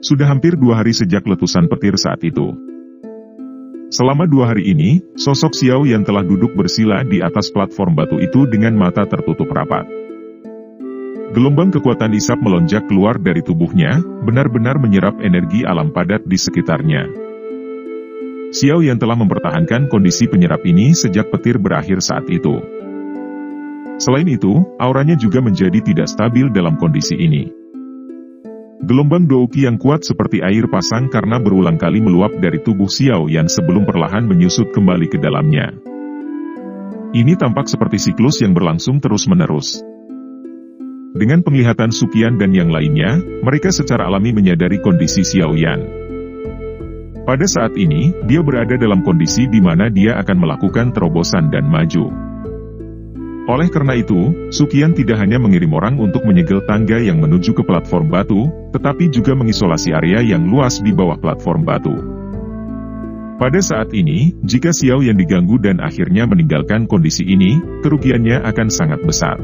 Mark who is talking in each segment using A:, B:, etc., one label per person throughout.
A: Sudah hampir 2 hari sejak letusan petir saat itu. Selama 2 hari ini, sosok Xiao Yan telah duduk bersila di atas platform batu itu dengan mata tertutup rapat. Gelombang kekuatan isap melonjak keluar dari tubuhnya, benar-benar menyerap energi alam padat di sekitarnya. Xiao Yan telah mempertahankan kondisi penyerap ini sejak petir berakhir saat itu. Selain itu, auranya juga menjadi tidak stabil dalam kondisi ini. Gelombang douqi yang kuat seperti air pasang karena berulang kali meluap dari tubuh Xiao Yan sebelum perlahan menyusut kembali ke dalamnya. Ini tampak seperti siklus yang berlangsung terus-menerus. Dengan penglihatan Suqian dan yang lainnya, mereka secara alami menyadari kondisi Xiao Yan. Pada saat ini, dia berada dalam kondisi di mana dia akan melakukan terobosan dan maju. Oleh karena itu, Suqian tidak hanya mengirim orang untuk menyegel tangga yang menuju ke platform batu, tetapi juga mengisolasi area yang luas di bawah platform batu. Pada saat ini, jika Xiao Yan diganggu dan akhirnya meninggalkan kondisi ini, kerugiannya akan sangat besar.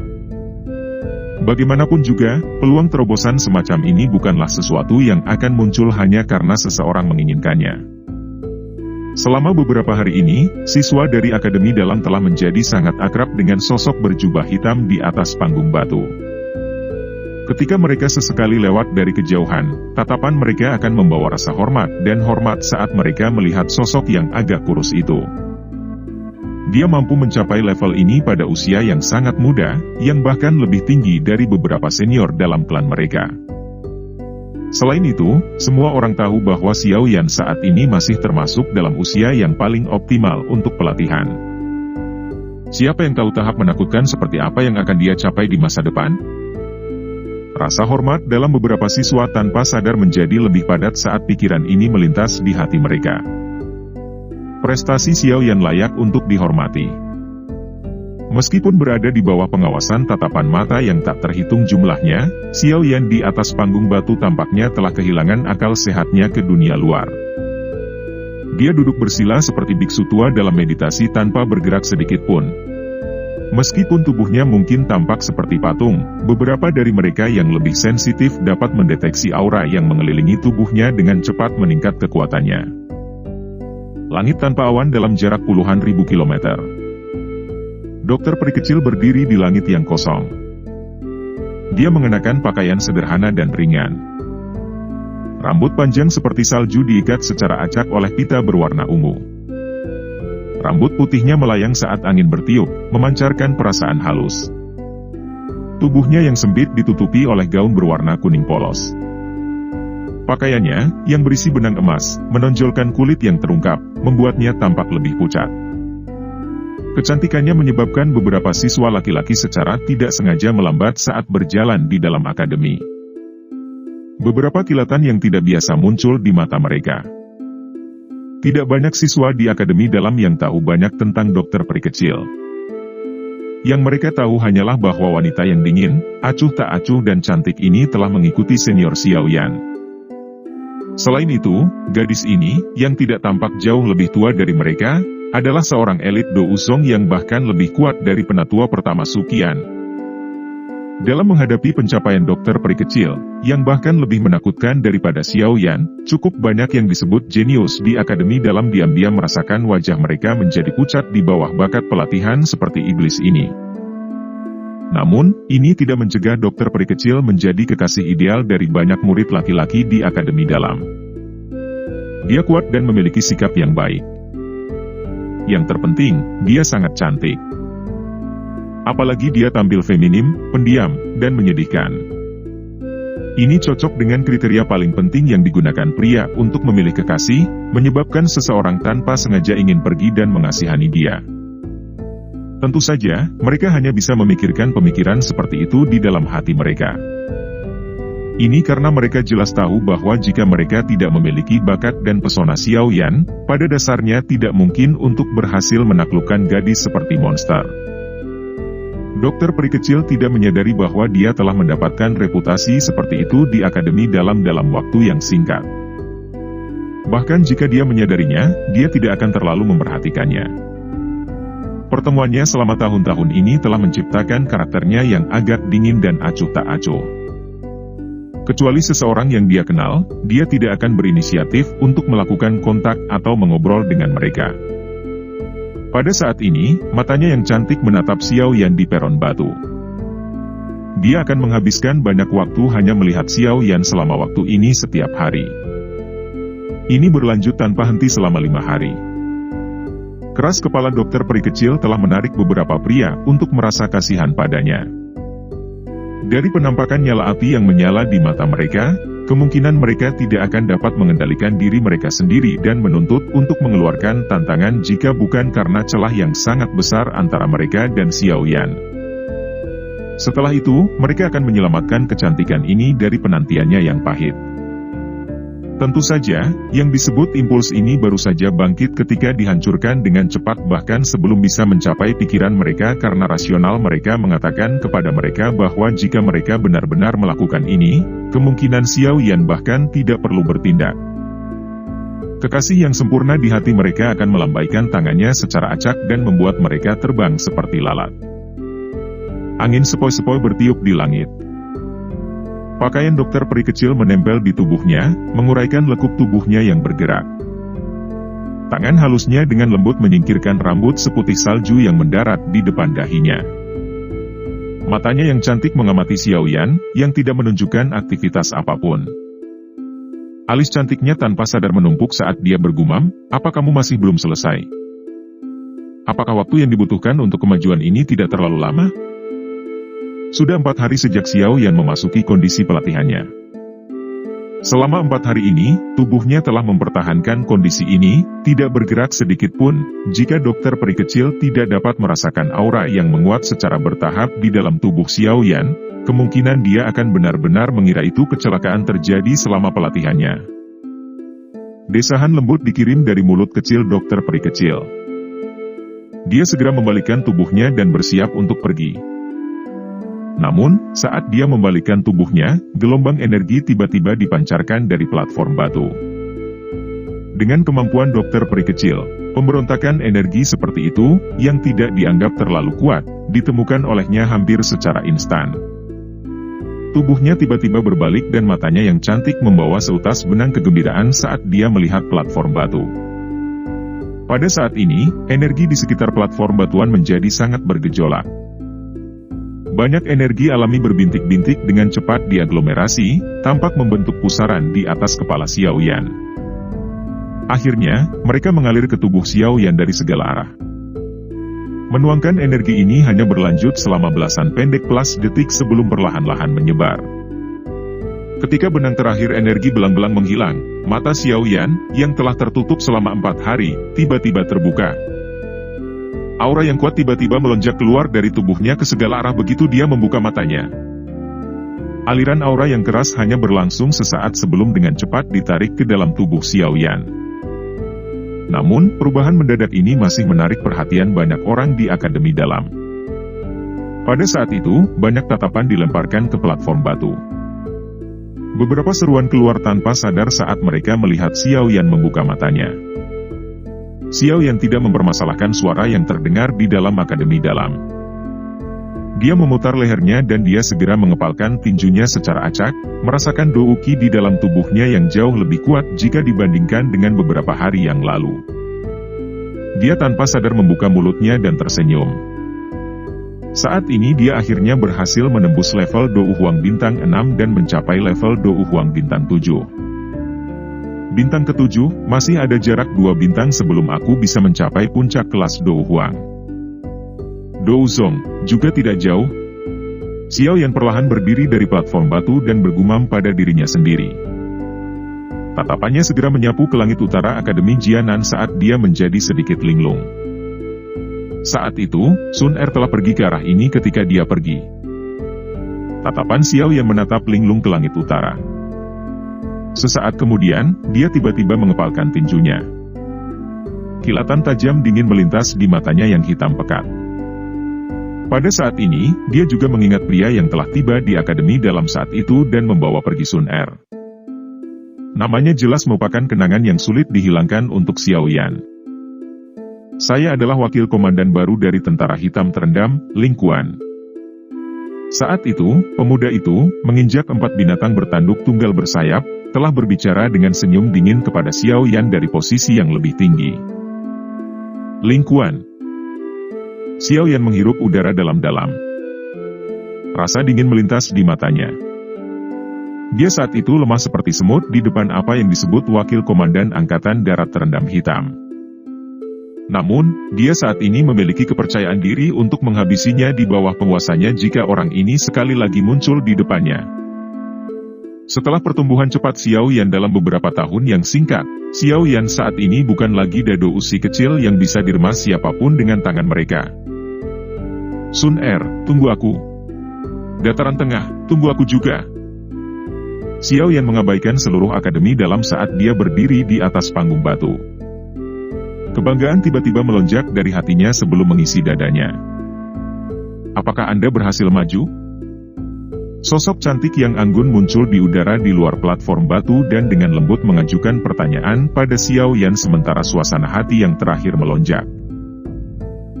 A: Bagaimanapun juga, peluang terobosan semacam ini bukanlah sesuatu yang akan muncul hanya karena seseorang menginginkannya. Selama beberapa hari ini, siswa dari Akademi Dalam telah menjadi sangat akrab dengan sosok berjubah hitam di atas panggung batu. Ketika mereka sesekali lewat dari kejauhan, tatapan mereka akan membawa rasa hormat dan hormat saat mereka melihat sosok yang agak kurus itu. Dia mampu mencapai level ini pada usia yang sangat muda, yang bahkan lebih tinggi dari beberapa senior dalam klan mereka. Selain itu, semua orang tahu bahwa Xiao Yan saat ini masih termasuk dalam usia yang paling optimal untuk pelatihan. Siapa yang tahu tahap menakutkan seperti apa yang akan dia capai di masa depan? Rasa hormat dalam beberapa siswa tanpa sadar menjadi lebih padat saat pikiran ini melintas di hati mereka. Prestasi Xiao Yan layak untuk dihormati. Meskipun berada di bawah pengawasan tatapan mata yang tak terhitung jumlahnya, Xiao Yan di atas panggung batu tampaknya telah kehilangan akal sehatnya ke dunia luar. Dia duduk bersila seperti biksu tua dalam meditasi tanpa bergerak sedikit pun. Meskipun tubuhnya mungkin tampak seperti patung, beberapa dari mereka yang lebih sensitif dapat mendeteksi aura yang mengelilingi tubuhnya dengan cepat meningkat kekuatannya. Langit tanpa awan dalam jarak puluhan ribu kilometer. Dokter peri kecil berdiri di langit yang kosong. Dia mengenakan pakaian sederhana dan ringan. Rambut panjang seperti salju diikat secara acak oleh pita berwarna ungu. Rambut putihnya melayang saat angin bertiup, memancarkan perasaan halus. Tubuhnya yang sempit ditutupi oleh gaun berwarna kuning polos. Pakaiannya, yang berisi benang emas, menonjolkan kulit yang terungkap, membuatnya tampak lebih pucat. Kecantikannya menyebabkan beberapa siswa laki-laki secara tidak sengaja melambat saat berjalan di dalam akademi. Beberapa kilatan yang tidak biasa muncul di mata mereka. Tidak banyak siswa di Akademi Dalam yang tahu banyak tentang dokter peri kecil. Yang mereka tahu hanyalah bahwa wanita yang dingin, acuh tak acuh dan cantik ini telah mengikuti senior Xiao Yan. Selain itu, gadis ini, yang tidak tampak jauh lebih tua dari mereka, adalah seorang elit Do Uzong yang bahkan lebih kuat dari penatua pertama Suqian. Dalam menghadapi pencapaian dokter peri kecil, yang bahkan lebih menakutkan daripada Xiao Yan, cukup banyak yang disebut jenius di Akademi Dalam diam-diam merasakan wajah mereka menjadi pucat di bawah bakat pelatihan seperti iblis ini. Namun, ini tidak mencegah dokter peri kecil menjadi kekasih ideal dari banyak murid laki-laki di Akademi Dalam. Dia kuat dan memiliki sikap yang baik. Yang terpenting, dia sangat cantik. Apalagi dia tampil feminim, pendiam, dan menyedihkan. Ini cocok dengan kriteria paling penting yang digunakan pria untuk memilih kekasih, menyebabkan seseorang tanpa sengaja ingin pergi dan mengasihani dia. Tentu saja, mereka hanya bisa memikirkan pemikiran seperti itu di dalam hati mereka. Ini karena mereka jelas tahu bahwa jika mereka tidak memiliki bakat dan pesona Xiao Yan, pada dasarnya tidak mungkin untuk berhasil menaklukkan gadis seperti monster. Dokter peri kecil tidak menyadari bahwa dia telah mendapatkan reputasi seperti itu di Akademi Dalam waktu yang singkat. Bahkan jika dia menyadarinya, dia tidak akan terlalu memperhatikannya. Pertemuannya selama tahun-tahun ini telah menciptakan karakternya yang agak dingin dan acuh tak acuh. Kecuali seseorang yang dia kenal, dia tidak akan berinisiatif untuk melakukan kontak atau mengobrol dengan mereka. Pada saat ini, matanya yang cantik menatap Xiao Yan di peron batu. Dia akan menghabiskan banyak waktu hanya melihat Xiao Yan selama waktu ini setiap hari. Ini berlanjut tanpa henti selama 5 hari. Keras kepala dokter peri kecil telah menarik beberapa pria untuk merasa kasihan padanya. Dari penampakan nyala api yang menyala di mata mereka, kemungkinan mereka tidak akan dapat mengendalikan diri mereka sendiri dan menuntut untuk mengeluarkan tantangan jika bukan karena celah yang sangat besar antara mereka dan Xiao Yan. Setelah itu, mereka akan menyelamatkan kecantikan ini dari penantiannya yang pahit. Tentu saja, yang disebut impuls ini baru saja bangkit ketika dihancurkan dengan cepat bahkan sebelum bisa mencapai pikiran mereka karena rasional mereka mengatakan kepada mereka bahwa jika mereka benar-benar melakukan ini, kemungkinan Xiao Yan bahkan tidak perlu bertindak. Kekasih yang sempurna di hati mereka akan melambaikan tangannya secara acak dan membuat mereka terbang seperti lalat. Angin sepoi-sepoi bertiup di langit. Pakaian dokter peri kecil menempel di tubuhnya, menguraikan lekuk tubuhnya yang bergerak. Tangan halusnya dengan lembut menyingkirkan rambut seputih salju yang mendarat di depan dahinya. Matanya yang cantik mengamati Xiao Yan, yang tidak menunjukkan aktivitas apapun. Alis cantiknya tanpa sadar menumpuk saat dia bergumam, "Apa kamu masih belum selesai? Apakah waktu yang dibutuhkan untuk kemajuan ini tidak terlalu lama?" Sudah 4 hari sejak Xiao Yan memasuki kondisi pelatihannya. Selama 4 hari ini, tubuhnya telah mempertahankan kondisi ini, tidak bergerak sedikit pun. Jika dokter peri kecil tidak dapat merasakan aura yang menguat secara bertahap di dalam tubuh Xiao Yan, kemungkinan dia akan benar-benar mengira itu kecelakaan terjadi selama pelatihannya. Desahan lembut dikirim dari mulut kecil dokter peri kecil. Dia segera membalikkan tubuhnya dan bersiap untuk pergi. Namun, saat dia membalikkan tubuhnya, gelombang energi tiba-tiba dipancarkan dari platform batu. Dengan kemampuan dokter peri kecil, pemberontakan energi seperti itu, yang tidak dianggap terlalu kuat, ditemukan olehnya hampir secara instan. Tubuhnya tiba-tiba berbalik dan matanya yang cantik membawa seutas benang kegembiraan saat dia melihat platform batu. Pada saat ini, energi di sekitar platform batuan menjadi sangat bergejolak. Banyak energi alami berbintik-bintik dengan cepat diaglomerasi, tampak membentuk pusaran di atas kepala Xiao Yan. Akhirnya, mereka mengalir ke tubuh Xiao Yan dari segala arah. Menuangkan energi ini hanya berlanjut selama belasan pendek plus detik sebelum perlahan-lahan menyebar. Ketika benang terakhir energi belang-belang menghilang, mata Xiao Yan, yang telah tertutup selama 4 hari, tiba-tiba terbuka. Aura yang kuat tiba-tiba melonjak keluar dari tubuhnya ke segala arah begitu dia membuka matanya. Aliran aura yang keras hanya berlangsung sesaat sebelum dengan cepat ditarik ke dalam tubuh Xiao Yan. Namun, perubahan mendadak ini masih menarik perhatian banyak orang di Akademi Dalam. Pada saat itu, banyak tatapan dilemparkan ke platform batu. Beberapa seruan keluar tanpa sadar saat mereka melihat Xiao Yan membuka matanya. Xiao Yan tidak mempermasalahkan suara yang terdengar di dalam Akademi Dalam. Dia memutar lehernya dan dia segera mengepalkan tinjunya secara acak, merasakan douki di dalam tubuhnya yang jauh lebih kuat jika dibandingkan dengan beberapa hari yang lalu. Dia tanpa sadar membuka mulutnya dan tersenyum. Saat ini dia akhirnya berhasil menembus level Dou Huang bintang 6 dan mencapai level Dou Huang bintang 7. Bintang ke-7, masih ada jarak 2 bintang sebelum aku bisa mencapai puncak kelas Dou Huang. Dou Zong, juga tidak jauh. Xiao Yan perlahan berdiri dari platform batu dan bergumam pada dirinya sendiri. Tatapannya segera menyapu ke langit utara Akademi Jianan saat dia menjadi sedikit linglung. Saat itu, Sun Er telah pergi ke arah ini ketika dia pergi. Tatapan Xiao Yan menatap linglung ke langit utara. Sesaat kemudian, dia tiba-tiba mengepalkan tinjunya. Kilatan tajam dingin melintas di matanya yang hitam pekat. Pada saat ini, dia juga mengingat pria yang telah tiba di Akademi Dalam saat itu dan membawa pergi Sun Er. Namanya jelas merupakan kenangan yang sulit dihilangkan untuk Xiao Yan. "Saya adalah wakil komandan baru dari Tentara Hitam Terendam, Ling Quan." Saat itu, pemuda itu, menginjak 4 binatang bertanduk tunggal bersayap, telah berbicara dengan senyum dingin kepada Xiao Yan dari posisi yang lebih tinggi. Ling Quan. Xiao Yan menghirup udara dalam-dalam. Rasa dingin melintas di matanya. Dia saat itu lemah seperti semut di depan apa yang disebut Wakil Komandan Angkatan Darat Terendam Hitam. Namun, dia saat ini memiliki kepercayaan diri untuk menghabisinya di bawah penguasanya jika orang ini sekali lagi muncul di depannya. Setelah pertumbuhan cepat Xiao Yan dalam beberapa tahun yang singkat, Xiao Yan saat ini bukan lagi dado usi kecil yang bisa diremas siapapun dengan tangan mereka. Sun Er, tunggu aku. Dataran Tengah, tunggu aku juga. Xiao Yan mengabaikan seluruh akademi dalam saat dia berdiri di atas panggung batu. Kebanggaan tiba-tiba melonjak dari hatinya sebelum mengisi dadanya. Apakah Anda berhasil maju? Sosok cantik yang anggun muncul di udara di luar platform batu dan dengan lembut mengajukan pertanyaan pada Xiao Yan sementara suasana hati yang terakhir melonjak.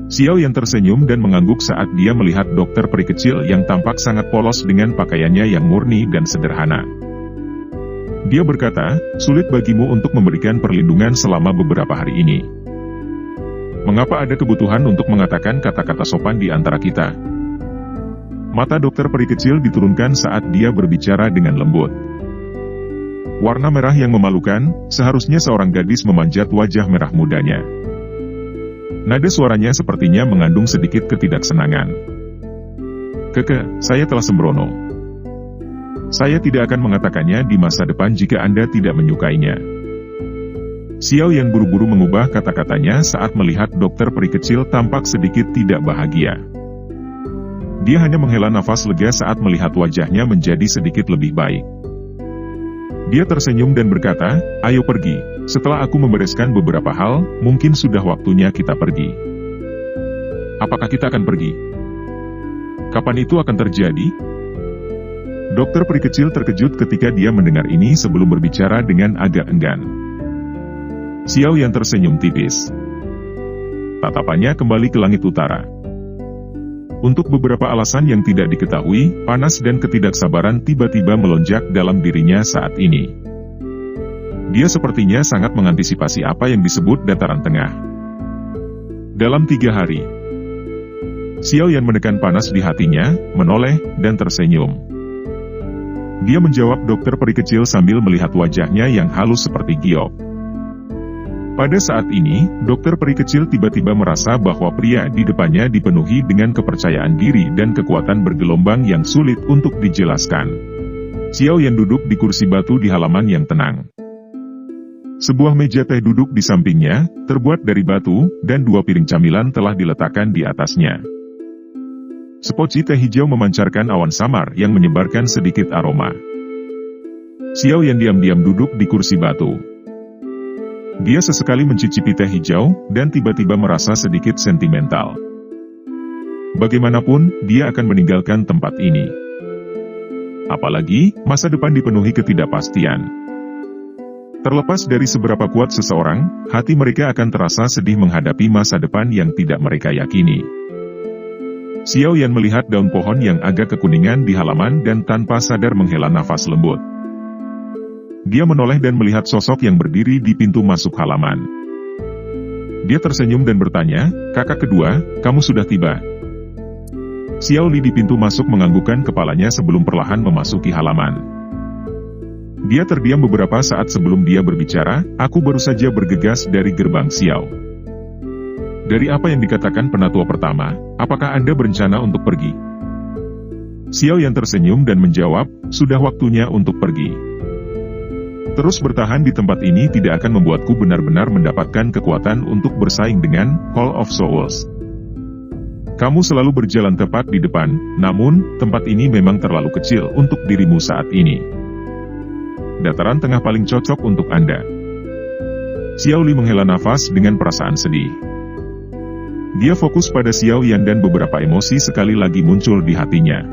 A: Xiao Yan tersenyum dan mengangguk saat dia melihat dokter peri kecil yang tampak sangat polos dengan pakaiannya yang murni dan sederhana. Dia berkata, sulit bagimu untuk memberikan perlindungan selama beberapa hari ini. Mengapa ada kebutuhan untuk mengatakan kata-kata sopan di antara kita? Mata dokter peri kecil diturunkan saat dia berbicara dengan lembut. Warna merah yang memalukan, seharusnya seorang gadis memanjat wajah merah mudanya. Nada suaranya sepertinya mengandung sedikit ketidaksenangan. Saya telah sembrono. Saya tidak akan mengatakannya di masa depan jika Anda tidak menyukainya. Xiao Yan buru-buru mengubah kata-katanya saat melihat dokter peri kecil tampak sedikit tidak bahagia. Dia hanya menghela nafas lega saat melihat wajahnya menjadi sedikit lebih baik. Dia tersenyum dan berkata, ayo pergi, setelah aku membereskan beberapa hal, mungkin sudah waktunya kita pergi. Apakah kita akan pergi? Kapan itu akan terjadi? Dokter peri kecil terkejut ketika dia mendengar ini sebelum berbicara dengan agak enggan. Xiao Yan tersenyum tipis. Tatapannya kembali ke langit utara. Untuk beberapa alasan yang tidak diketahui, panas dan ketidaksabaran tiba-tiba melonjak dalam dirinya saat ini. Dia sepertinya sangat mengantisipasi apa yang disebut dataran tengah. Dalam 3 hari, Xiao Yan menekan panas di hatinya, menoleh, dan tersenyum. Dia menjawab dokter peri kecil sambil melihat wajahnya yang halus seperti giok. Pada saat ini, dokter peri kecil tiba-tiba merasa bahwa pria di depannya dipenuhi dengan kepercayaan diri dan kekuatan bergelombang yang sulit untuk dijelaskan. Xiao Yan duduk di kursi batu di halaman yang tenang. Sebuah meja teh duduk di sampingnya, terbuat dari batu, dan 2 piring camilan telah diletakkan di atasnya. Sepoci teh hijau memancarkan awan samar yang menyebarkan sedikit aroma. Xiao Yan diam-diam duduk di kursi batu. Dia sesekali mencicipi teh hijau, dan tiba-tiba merasa sedikit sentimental. Bagaimanapun, dia akan meninggalkan tempat ini. Apalagi, masa depan dipenuhi ketidakpastian. Terlepas dari seberapa kuat seseorang, hati mereka akan terasa sedih menghadapi masa depan yang tidak mereka yakini. Xiao Yan melihat daun pohon yang agak kekuningan di halaman dan tanpa sadar menghela nafas lembut. Dia menoleh dan melihat sosok yang berdiri di pintu masuk halaman. Dia tersenyum dan bertanya, kakak kedua, kamu sudah tiba. Xiao Li di pintu masuk menganggukkan kepalanya sebelum perlahan memasuki halaman. Dia terdiam beberapa saat sebelum dia berbicara, aku baru saja bergegas dari gerbang Xiao. Dari apa yang dikatakan penatua pertama, apakah Anda berencana untuk pergi? Xiao Yan tersenyum dan menjawab, sudah waktunya untuk pergi. Terus bertahan di tempat ini tidak akan membuatku benar-benar mendapatkan kekuatan untuk bersaing dengan Hall of Souls. Kamu selalu berjalan tepat di depan, namun, tempat ini memang terlalu kecil untuk dirimu saat ini. Dataran tengah paling cocok untuk Anda. Xiao Li menghela nafas dengan perasaan sedih. Dia fokus pada Xiao Yan dan beberapa emosi sekali lagi muncul di hatinya.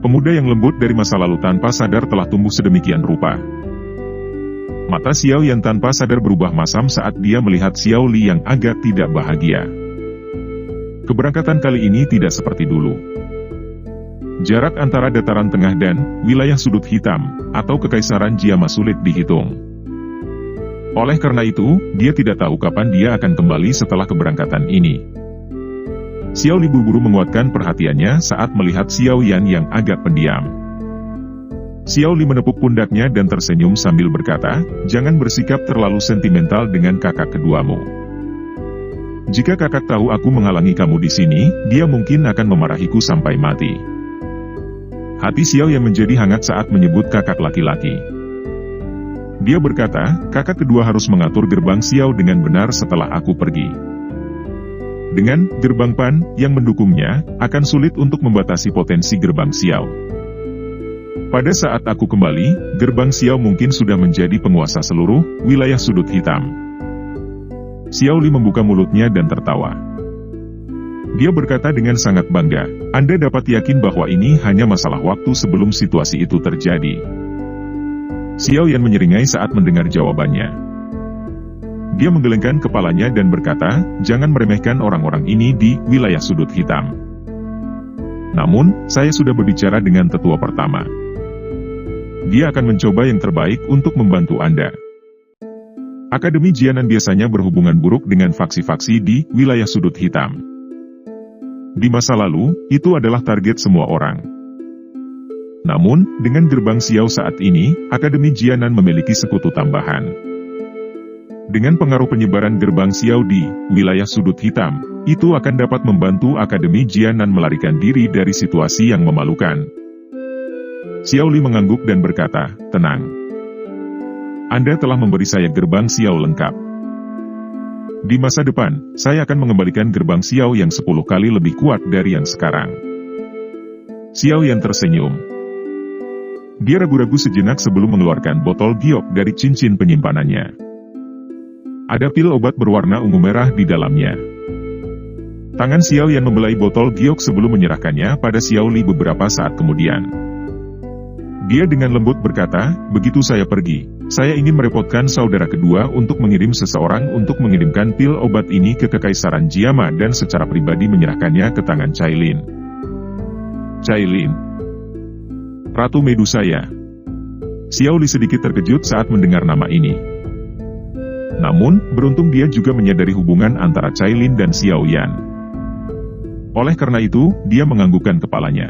A: Pemuda yang lembut dari masa lalu tanpa sadar telah tumbuh sedemikian rupa. Mata Xiao Yan tanpa sadar berubah masam saat dia melihat Xiao Li yang agak tidak bahagia. Keberangkatan kali ini tidak seperti dulu. Jarak antara dataran tengah dan wilayah sudut hitam atau kekaisaran Jiama sulit dihitung. Oleh karena itu, dia tidak tahu kapan dia akan kembali setelah keberangkatan ini. Xiao Li buru-buru menguatkan perhatiannya saat melihat Xiao Yan yang agak pendiam. Xiao Li menepuk pundaknya dan tersenyum sambil berkata, "Jangan bersikap terlalu sentimental dengan kakak keduamu. Jika kakak tahu aku menghalangi kamu di sini, dia mungkin akan memarahiku sampai mati." Hati Xiao Yan menjadi hangat saat menyebut kakak laki-laki. Dia berkata, "Kakak kedua harus mengatur gerbang Xiao dengan benar setelah aku pergi. Dengan gerbang Pan yang mendukungnya, akan sulit untuk membatasi potensi gerbang Xiao. Pada saat aku kembali, gerbang Xiao mungkin sudah menjadi penguasa seluruh wilayah sudut hitam." Xiao Li membuka mulutnya dan tertawa. Dia berkata dengan sangat bangga, "Anda dapat yakin bahwa ini hanya masalah waktu sebelum situasi itu terjadi." Xiao Yan menyeringai saat mendengar jawabannya. Dia menggelengkan kepalanya dan berkata, "Jangan meremehkan orang-orang ini di wilayah sudut hitam. Namun, saya sudah berbicara dengan tetua pertama. Dia akan mencoba yang terbaik untuk membantu Anda." Akademi Jianan biasanya berhubungan buruk dengan faksi-faksi di wilayah sudut hitam. Di masa lalu, itu adalah target semua orang. Namun, dengan gerbang Xiao saat ini, Akademi Jianan memiliki sekutu tambahan. Dengan pengaruh penyebaran gerbang Xiao di wilayah sudut hitam, itu akan dapat membantu Akademi Jianan melarikan diri dari situasi yang memalukan. Xiao Li mengangguk dan berkata, "Tenang. Anda telah memberi saya gerbang Xiao lengkap. Di masa depan, saya akan mengembalikan gerbang Xiao yang 10 kali lebih kuat dari yang sekarang." Xiao Yan tersenyum. Dia ragu-ragu sejenak sebelum mengeluarkan botol giok dari cincin penyimpanannya. Ada pil obat berwarna ungu merah di dalamnya. Tangan Xiao Yan membelai botol giok sebelum menyerahkannya pada Xiao Li beberapa saat kemudian. Dia dengan lembut berkata, "Begitu saya pergi, saya ingin merepotkan saudara kedua untuk mengirim seseorang untuk mengirimkan pil obat ini ke Kekaisaran Jiama dan secara pribadi menyerahkannya ke tangan Cailin." "Cailin? Ratu Medusa ya?" Xiao Li sedikit terkejut saat mendengar nama ini. Namun, beruntung dia juga menyadari hubungan antara Cailin dan Xiao Yan. Oleh karena itu, dia menganggukkan kepalanya.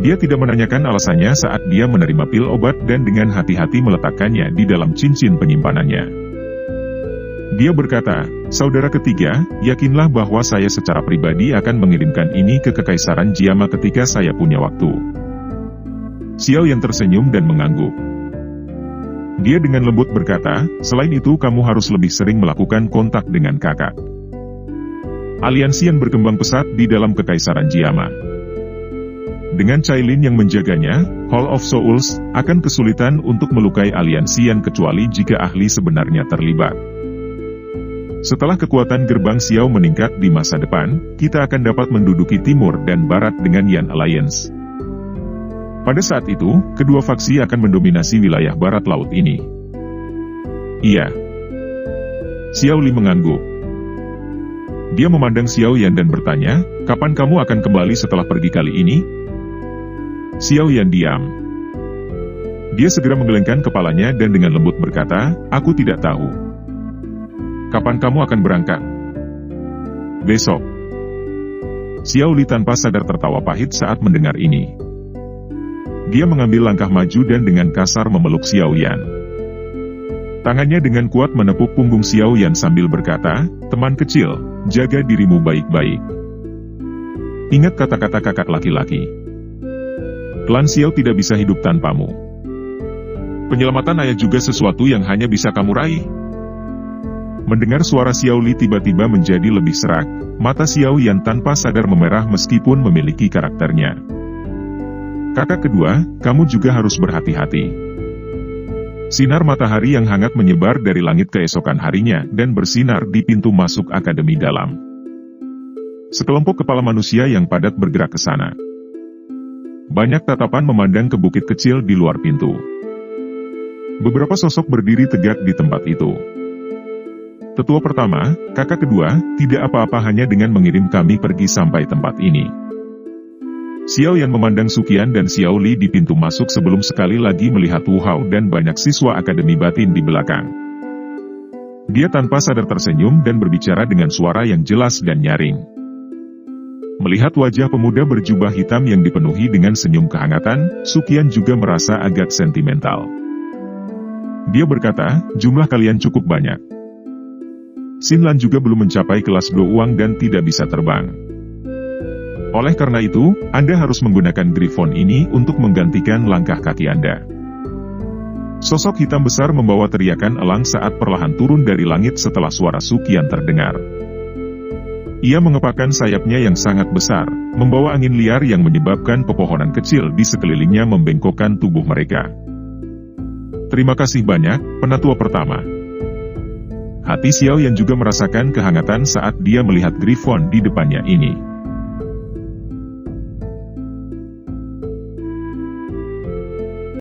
A: Dia tidak menanyakan alasannya saat dia menerima pil obat dan dengan hati-hati meletakkannya di dalam cincin penyimpanannya. Dia berkata, "Saudara ketiga, yakinlah bahwa saya secara pribadi akan mengirimkan ini ke Kekaisaran Jiama ketika saya punya waktu." Xiao Yan tersenyum dan mengangguk. Dia dengan lembut berkata, "Selain itu kamu harus lebih sering melakukan kontak dengan kakak. Aliansi yang berkembang pesat di dalam Kekaisaran Jiama. Dengan Cailin yang menjaganya, Hall of Souls akan kesulitan untuk melukai aliansi yang kecuali jika ahli sebenarnya terlibat. Setelah kekuatan gerbang Xiao meningkat di masa depan, kita akan dapat menduduki timur dan barat dengan Yan Alliance. Pada saat itu, kedua faksi akan mendominasi wilayah barat laut ini." "Iya." Xiao Li mengangguk. Dia memandang Xiao Yan dan bertanya, "Kapan kamu akan kembali setelah pergi kali ini?" Xiao Yan diam. Dia segera menggelengkan kepalanya dan dengan lembut berkata, "Aku tidak tahu." "Kapan kamu akan berangkat?" "Besok." Xiao Li tanpa sadar tertawa pahit saat mendengar ini. Dia mengambil langkah maju dan dengan kasar memeluk Xiao Yan. Tangannya dengan kuat menepuk punggung Xiao Yan sambil berkata, "Teman kecil, jaga dirimu baik-baik. Ingat kata-kata kakak laki-laki. Klan Xiao tidak bisa hidup tanpamu. Penyelamatan ayah juga sesuatu yang hanya bisa kamu raih." Mendengar suara Xiao Li tiba-tiba menjadi lebih serak, mata Xiao Yan tanpa sadar memerah meskipun memiliki karakternya. "Kakak kedua, kamu juga harus berhati-hati." Sinar matahari yang hangat menyebar dari langit keesokan harinya dan bersinar di pintu masuk Akademi Dalam. Sekelompok kepala manusia yang padat bergerak ke sana. Banyak tatapan memandang ke bukit kecil di luar pintu. Beberapa sosok berdiri tegak di tempat itu. "Tetua pertama, kakak kedua, tidak apa-apa hanya dengan mengirim kami pergi sampai tempat ini. Xiao Yan memandang Suqian dan Xiao Li di pintu masuk sebelum sekali lagi melihat Wu Hao dan banyak siswa Akademi Batin di belakang. Dia tanpa sadar tersenyum dan berbicara dengan suara yang jelas dan nyaring. Melihat wajah pemuda berjubah hitam yang dipenuhi dengan senyum kehangatan, Suqian juga merasa agak sentimental. Dia berkata, jumlah kalian cukup banyak. Xinlan juga belum mencapai kelas Douang dan tidak bisa terbang. Oleh karena itu, Anda harus menggunakan Griffon ini untuk menggantikan langkah kaki Anda. Sosok hitam besar membawa teriakan elang saat perlahan turun dari langit setelah suara Suqian terdengar. Ia mengepakkan sayapnya yang sangat besar, membawa angin liar yang menyebabkan pepohonan kecil di sekelilingnya membengkokkan tubuh mereka. Terima kasih banyak, penatua pertama. Hati Xiao Yan juga merasakan kehangatan saat dia melihat Griffon di depannya ini.